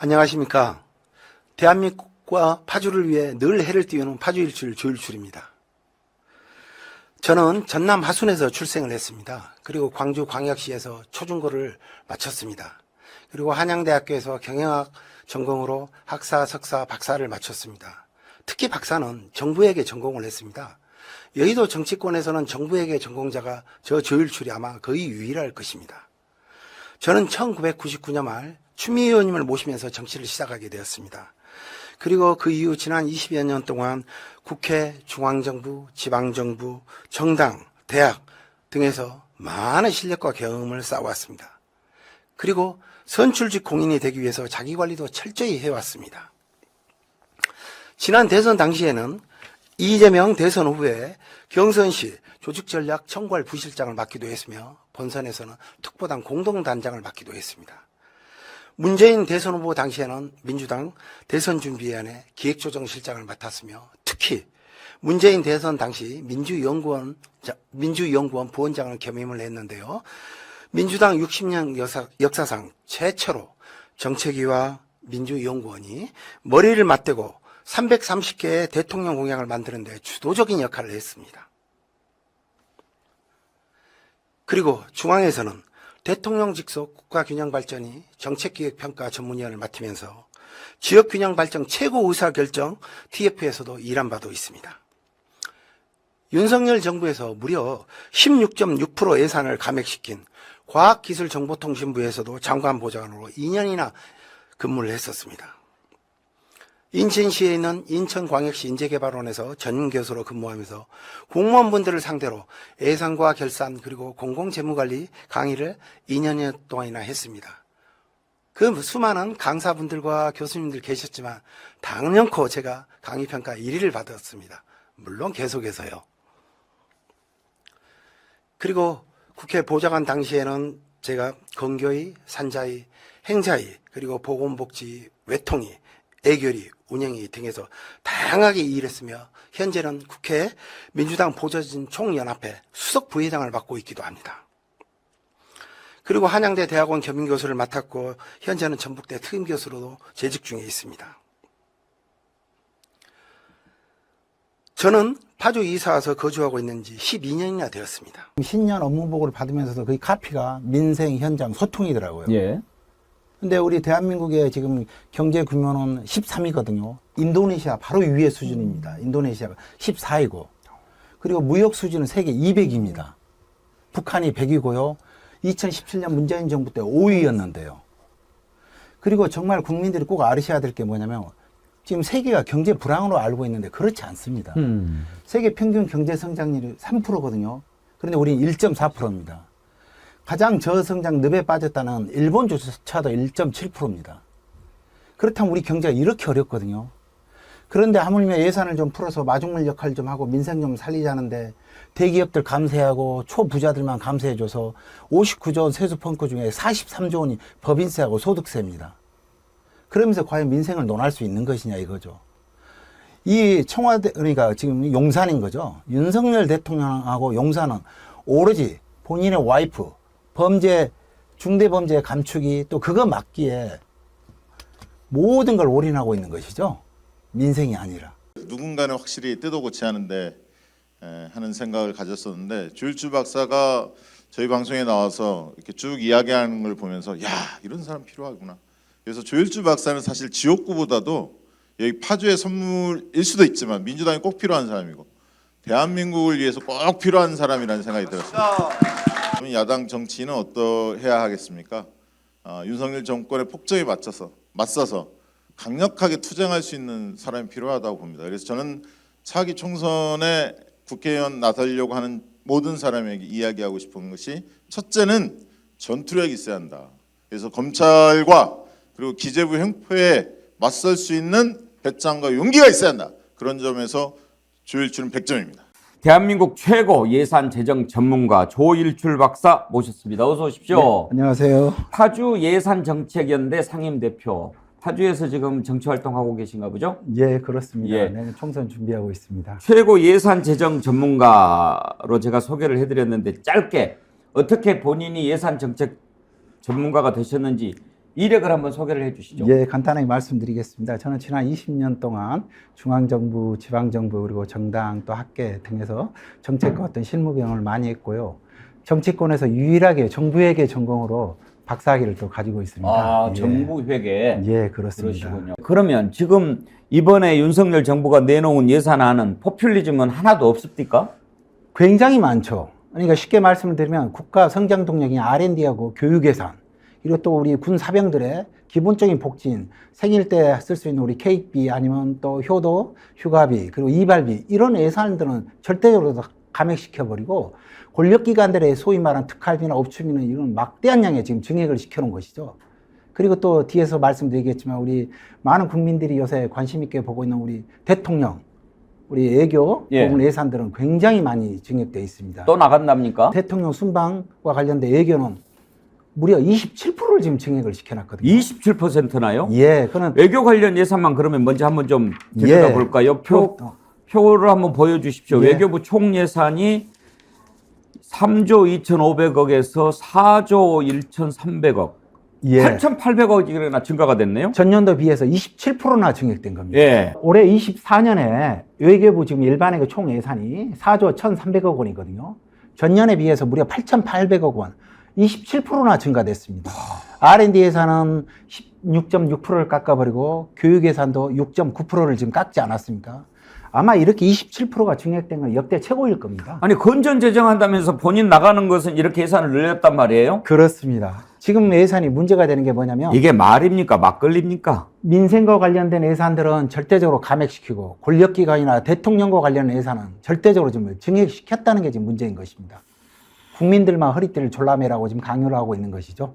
안녕하십니까. 대한민국과 파주를 위해 늘 해를 띄우는 파주일출 조일출입니다. 저는 전남 하순에서 출생을 했습니다. 그리고 광주광역시에서 초중고를 마쳤습니다. 그리고 한양대학교에서 경영학 전공으로 학사, 석사, 박사를 마쳤습니다. 특히 박사는 정부회계 전공을 했습니다. 여의도 정치권에서는 정부회계 전공자가 저 조일출이 아마 거의 유일할 것입니다. 저는 1999년 말 추미애 의원님을 모시면서 정치를 시작하게 되었습니다. 그리고 그 이후 지난 20여 년 동안 국회, 중앙정부, 지방정부, 정당, 대학 등에서 많은 실력과 경험을 쌓아왔습니다. 그리고 선출직 공인이 되기 위해서 자기관리도 철저히 해왔습니다. 지난 대선 당시에는 이재명 대선 후에 경선시 조직전략 청괄 부실장을 맡기도 했으며 본선에서는 특보당 공동단장을 맡기도 했습니다. 문재인 대선 후보 당시에는 민주당 대선준비위원회 기획조정실장을 맡았으며 특히 문재인 대선 당시 민주연구원 부원장을 겸임을 했는데요. 민주당 60년 역사상 최초로 정책위와 민주연구원이 머리를 맞대고 330개의 대통령 공약을 만드는 데 주도적인 역할을 했습니다. 그리고 중앙에서는 대통령 직속 국가균형발전이 정책기획평가 전문위원을 맡으면서 지역균형발전 최고의사결정 TF에서도 일한 바도 있습니다. 윤석열 정부에서 무려 16.6% 예산을 감액시킨 과학기술정보통신부에서도 장관보좌관으로 2년이나 근무를 했었습니다. 인천시에 있는 인천광역시 인재개발원에서 전임교수로 근무하면서 공무원분들을 상대로 예산과 결산 그리고 공공재무관리 강의를 2년여 동안이나 했습니다. 그 수많은 강사분들과 교수님들 계셨지만 당연코 제가 강의평가 1위를 받았습니다. 물론 계속해서요. 그리고 국회 보좌관 당시에는 제가 건교위, 산자위, 행자위, 그리고 보건복지, 외통위, 애결위, 운영위 등에서 다양하게 일했으며 현재는 국회 민주당 보좌진 총연합회 수석 부회장을 맡고 있기도 합니다. 그리고 한양대 대학원 겸임교수를 맡았고 현재는 전북대 특임교수로도 재직 중에 있습니다. 저는 파주 이사 와서 거주하고 있는 지 12년이나 되었습니다. 신년 업무보고를 받으면서도 거의 카피가 민생 현장 소통이더라고요. 예. 근데 우리 대한민국의 지금 경제 규모는 13위거든요. 인도네시아 바로 위의 수준입니다. 인도네시아가 14위고. 그리고 무역 수준은 세계 200위입니다. 북한이 100위고요. 2017년 문재인 정부 때 5위였는데요. 그리고 정말 국민들이 꼭 알으셔야 될 게 뭐냐면 지금 세계가 경제 불황으로 알고 있는데 그렇지 않습니다. 세계 평균 경제 성장률이 3%거든요. 그런데 우리는 1.4%입니다. 가장 저성장 늪에 빠졌다는 일본조차도 1.7%입니다. 그렇다면 우리 경제가 이렇게 어렵거든요. 그런데 하물며 예산을 좀 풀어서 마중물 역할 좀 하고 민생 좀 살리자는데 대기업들 감세하고 초부자들만 감세해줘서 59조 원 세수 펑크 중에 43조 원이 법인세하고 소득세입니다. 그러면서 과연 민생을 논할 수 있는 것이냐 이거죠. 이 청와대, 그러니까 지금 용산인 거죠. 윤석열 대통령하고 용산은 오로지 본인의 와이프, 범죄, 중대범죄 감축이 또 그거 막기에 모든 걸 올인하고 있는 것이죠. 민생이 아니라. 누군가는 확실히 뜯어 고쳐야 하는데 하는 생각을 가졌었는데 조일출 박사가 저희 방송에 나와서 이렇게 쭉 이야기하는 걸 보면서 야 이런 사람 필요하구나. 그래서 조일출 박사는 사실 지역구보다도 여기 파주의 선물일 수도 있지만 민주당이 꼭 필요한 사람이고 대한민국을 위해서 꼭 필요한 사람이라는 생각이 들었습니다. 야당 정치인은 어떠해야 하겠습니까? 윤석열 정권의 폭정에 맞서서 강력하게 투쟁할 수 있는 사람이 필요하다고 봅니다. 그래서 저는 차기 총선에 국회의원 나서려고 하는 모든 사람에게 이야기하고 싶은 것이 첫째는 전투력이 있어야 한다. 그래서 검찰과 그리고 기재부 횡포에 맞설 수 있는 배짱과 용기가 있어야 한다. 그런 점에서 조일출은 100점입니다. 대한민국 최고 예산 재정 전문가 조일출 박사 모셨습니다. 어서 오십시오. 네, 안녕하세요. 파주 예산정책연대 상임대표. 파주에서 지금 정치활동하고 계신가 보죠? 예, 그렇습니다. 예. 내년 총선 준비하고 있습니다. 최고 예산 재정 전문가로 제가 소개를 해드렸는데 짧게 어떻게 본인이 예산 정책 전문가가 되셨는지 이력을 한번 소개를 해주시죠. 예, 간단하게 말씀드리겠습니다. 저는 지난 20년 동안 중앙정부, 지방정부, 그리고 정당 또 학계 등에서 정책과 어떤 실무 경험을 많이 했고요. 정치권에서 유일하게 정부회계 전공으로 박사학위를 또 가지고 있습니다. 아, 예. 정부회계. 예, 그렇습니다. 그러시군요. 그러면 지금 이번에 윤석열 정부가 내놓은 예산안은 포퓰리즘은 하나도 없습니까? 굉장히 많죠. 그러니까 쉽게 말씀을 드리면 국가 성장 동력인 R&D하고 교육 예산, 그리고 또 우리 군 사병들의 기본적인 복지인 생일 때 쓸 수 있는 우리 케이크비 아니면 또 효도, 휴가비, 그리고 이발비 이런 예산들은 절대적으로 다 감액시켜버리고 권력기관들의 소위 말하는 특활비나 업추비는 이런 막대한 양의 지금 증액을 시켜놓은 것이죠. 그리고 또 뒤에서 말씀드리겠지만 우리 많은 국민들이 요새 관심 있게 보고 있는 우리 대통령, 우리 애교 예. 부분 예산들은 굉장히 많이 증액되어 있습니다. 또 나간답니까? 대통령 순방과 관련된 애교는 무려 27%를 지금 증액을 시켜놨거든요. 27%나요? 예, 그는 외교 관련 예산만 그러면 먼저 한번 좀 들여다볼까요? 표를 한번 보여주십시오. 예. 외교부 총 예산이 3조 2,500억에서 4조 1,300억. 예. 8,800억이나 증가가 됐네요. 전년도 비해서 27%나 증액된 겁니다. 예. 올해 24년에 외교부 지금 일반외교 총 예산이 4조 1,300억 원이거든요. 전년에 비해서 무려 8,800억 원, 27%나 증가됐습니다. R&D 예산은 16.6%를 깎아버리고 교육 예산도 6.9%를 지금 깎지 않았습니까? 아마 이렇게 27%가 증액된 건 역대 최고일 겁니다. 아니 건전 재정한다면서 본인 나가는 것은 이렇게 예산을 늘렸단 말이에요? 그렇습니다. 지금 예산이 문제가 되는 게 뭐냐면 이게 말입니까? 막걸리입니까? 민생과 관련된 예산들은 절대적으로 감액시키고 권력기관이나 대통령과 관련된 예산은 절대적으로 좀 증액시켰다는 게 지금 문제인 것입니다. 국민들만 허리띠를 졸라매라고 지금 강요를 하고 있는 것이죠.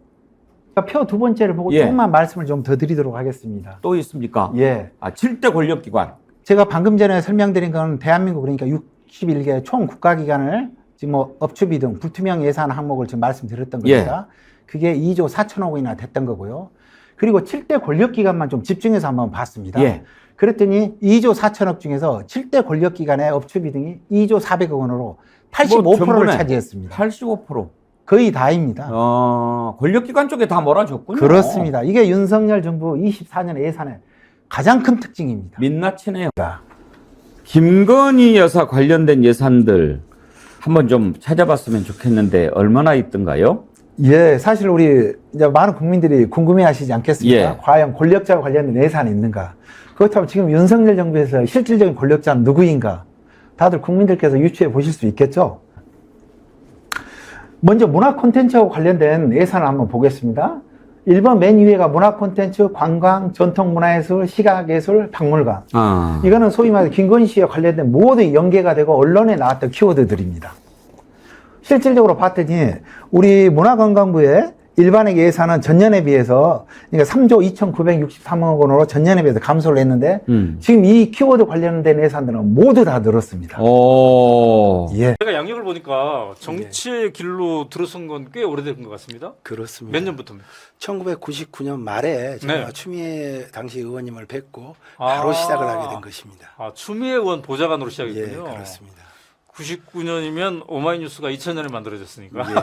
표 두 번째를 보고 예. 조금만 말씀을 좀 더 드리도록 하겠습니다. 또 있습니까? 예. 7대 권력기관. 제가 방금 전에 설명드린 건 대한민국 그러니까 61개 총 국가기관을 지금 뭐 업추비 등 불투명 예산 항목을 지금 말씀드렸던 겁니다. 그게 2조 4천억 원이나 됐던 거고요. 그리고 7대 권력기관만 좀 집중해서 한번 봤습니다. 예. 그랬더니 2조 4천억 중에서 7대 권력기관의 업추비 등이 2조 400억 원으로 85%를 전부네. 차지했습니다. 85%. 거의 다입니다. 권력기관 쪽에 다 몰아줬군요. 그렇습니다. 이게 윤석열 정부 24년 예산의 가장 큰 특징입니다. 민낯이네요. 김건희 여사 관련된 예산들 한번 좀 찾아봤으면 좋겠는데 얼마나 있던가요? 예, 사실 우리 이제 많은 국민들이 궁금해하시지 않겠습니까? 예. 과연 권력자와 관련된 예산이 있는가? 그렇다면 지금 윤석열 정부에서 실질적인 권력자는 누구인가? 다들 국민들께서 유추해 보실 수 있겠죠? 먼저 문화 콘텐츠와 관련된 예산을 한번 보겠습니다. 1번 맨 위에가 문화 콘텐츠, 관광, 전통문화예술, 시각예술, 박물관. 이거는 소위 말해 김건희 씨와 관련된 모든 연계가 되고 언론에 나왔던 키워드들입니다. 실질적으로 봤더니 우리 문화관광부의 일반의 예산은 전년에 비해서 그러니까 3조 2,963억 원으로 전년에 비해서 감소를 했는데 지금 이 키워드 관련된 예산들은 모두 다 늘었습니다. 예. 제가 양력을 보니까 정치의 길로 들어선 건 꽤 오래된 것 같습니다. 그렇습니다. 몇 년부터입니까? 1999년 말에 제가 네. 추미애 당시 의원님을 뵙고 바로 아. 시작을 하게 된 것입니다. 추미애 의원 보좌관으로 예, 시작했군요. 그렇습니다. 99년이면 오마이뉴스가 2000년에 만들어졌으니까. 예.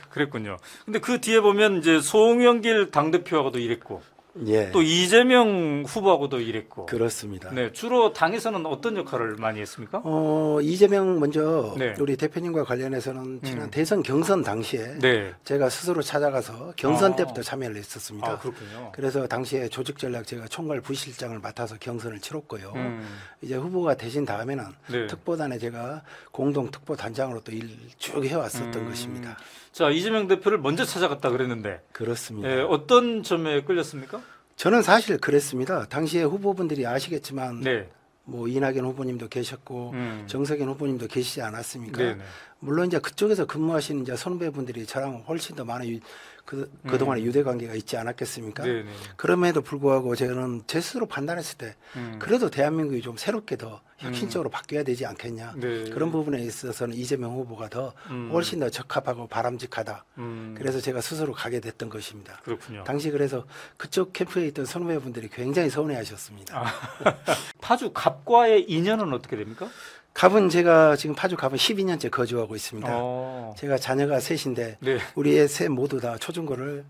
그랬군요. 근데 그 뒤에 보면 이제 송영길 당대표하고도 일했고 예. 또 이재명 후보하고도 일했고. 그렇습니다. 네, 주로 당에서는 어떤 역할을 많이 했습니까? 이재명 먼저 네. 우리 대표님과 관련해서는 지난 대선 경선 당시에 네. 제가 스스로 찾아가서 경선 때부터 참여를 했었습니다. 그렇군요. 그래서 당시에 조직전략 제가 총괄 부실장을 맡아서 경선을 치렀고요. 음. 이제 후보가 되신 다음에는 네. 특보단에 제가 공동 특보단장으로 또 일 쭉 해왔었던 것입니다. 자, 이재명 대표를 먼저 찾아갔다 그랬는데 그렇습니다. 예, 어떤 점에 끌렸습니까? 저는 사실 그랬습니다. 당시에 후보분들이 아시겠지만 네. 뭐 이낙연 후보님도 계셨고 정석현 후보님도 계시지 않았습니까? 네네. 물론 이제 그쪽에서 근무하시는 이제 선배분들이 저랑 훨씬 더 많은 그동안의 유대 관계가 있지 않았겠습니까? 네네. 그럼에도 불구하고 저는 제 스스로 판단했을 때 그래도 대한민국이 좀 새롭게 더 혁신적으로 바뀌어야 되지 않겠냐. 네. 그런 부분에 있어서는 이재명 후보가 더 훨씬 더 적합하고 바람직하다. 그래서 제가 스스로 가게 됐던 것입니다. 그렇군요. 당시 그래서 그쪽 캠프에 있던 선후배분들이 굉장히 서운해하셨습니다. 파주 갑과의 인연은 어떻게 됩니까? 갑은 제가 지금 파주 갑은 12년째 거주하고 있습니다. 어. 제가 자녀가 셋인데 네. 우리 애 셋 모두 다 초중고를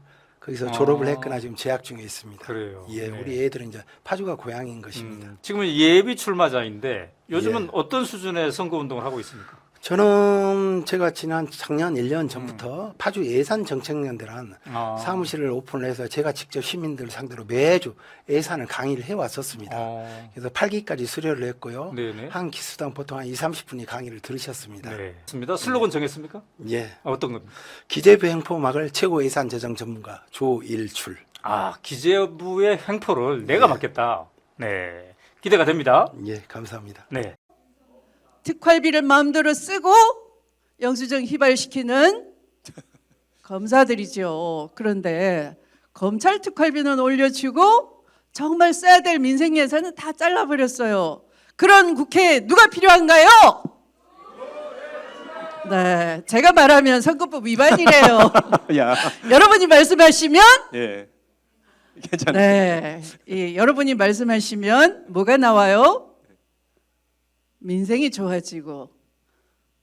거기서 졸업을 했거나 지금 재학 중에 있습니다. 그래요. 예, 네. 우리 애들은 이제 파주가 고향인 것입니다. 지금은 예비 출마자인데 요즘은 예. 어떤 수준의 선거 운동을 하고 있습니까? 저는 제가 작년 1년 전부터 파주 예산정책연대란 사무실을 오픈을 해서 제가 직접 시민들 상대로 매주 예산을 강의를 해왔었습니다. 그래서 8기까지 수료를 했고요. 네네. 한 기수당 보통 한 20-30분이 강의를 들으셨습니다. 네. 맞습니다. 슬로건 정했습니까? 예. 어떤 겁니까? 기재부 행포막을 최고 예산 재정 전문가 조일출. 기재부의 횡포를 내가 맡겠다. 네. 기대가 됩니다. 예, 감사합니다. 네. 특활비를 마음대로 쓰고 영수증 휘발시키는 검사들이죠. 그런데 검찰 특활비는 올려주고 정말 써야 될 민생 예산은 다 잘라버렸어요. 그런 국회에 누가 필요한가요? 네, 제가 말하면 선거법 위반이래요. 야, 여러분이 말씀하시면 예, 괜찮아요. 네, 여러분이 말씀하시면 뭐가 나와요? 민생이 좋아지고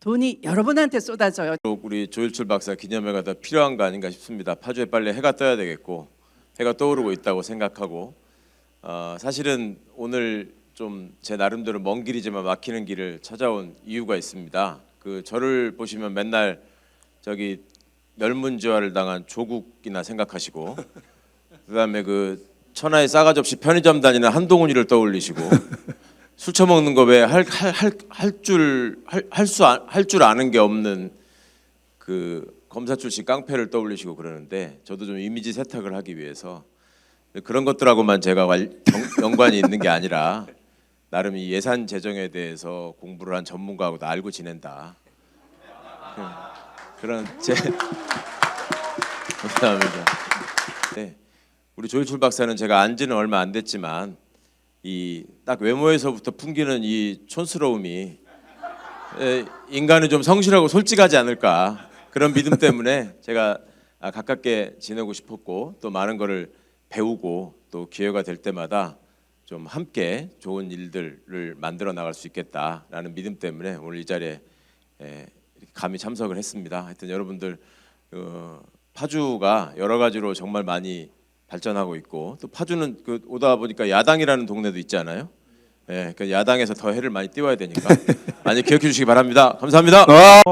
돈이 여러분한테 쏟아져요. 우리 조일출 박사 기념회가 더 필요한 거 아닌가 싶습니다. 파주에 빨리 해가 떠야 되겠고 해가 떠오르고 있다고 생각하고 사실은 오늘 좀 제 나름대로 먼 길이지만 막히는 길을 찾아온 이유가 있습니다. 그 저를 보시면 맨날 저기 멸문지화를 당한 조국이나 생각하시고 그다음에 그 천하의 싸가지 없이 편의점 다니는 한동훈이를 떠올리시고 술 처먹는 거 왜 할 줄 아는 게 없는 그 검사 출신 깡패를 떠올리시고 그러는데 저도 좀 이미지 세탁을 하기 위해서 그런 것들하고만 제가 연관이 있는 게 아니라 나름 이 예산 재정에 대해서 공부를 한 전문가하고 다 알고 지낸다. 그런 제 감사합니다. 네, 우리 조일출 박사는 제가 안 지는 얼마 안 됐지만 이 딱 외모에서부터 풍기는 이 촌스러움이 인간은 좀 성실하고 솔직하지 않을까 그런 믿음 때문에 제가 가깝게 지내고 싶었고 또 많은 거를 배우고 또 기회가 될 때마다 좀 함께 좋은 일들을 만들어 나갈 수 있겠다라는 믿음 때문에 오늘 이 자리에 이렇게 감히 참석을 했습니다. 하여튼 여러분들 파주가 여러 가지로 정말 많이 발전하고 있고 또 파주는 그 오다 보니까 야당이라는 동네도 있잖아요. 예, 그 야당에서 더 해를 많이 띄워야 되니까 많이 기억해 주시기 바랍니다. 감사합니다.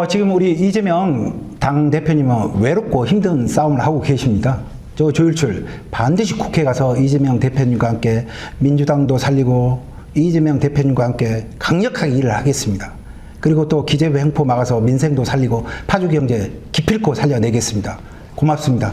지금 우리 이재명 당 대표님은 외롭고 힘든 싸움을 하고 계십니다. 저 조일출 반드시 국회 가서 이재명 대표님과 함께 민주당도 살리고 이재명 대표님과 함께 강력하게 일을 하겠습니다. 그리고 또 기재부 횡포 막아서 민생도 살리고 파주 경제 기필코 살려내겠습니다. 고맙습니다.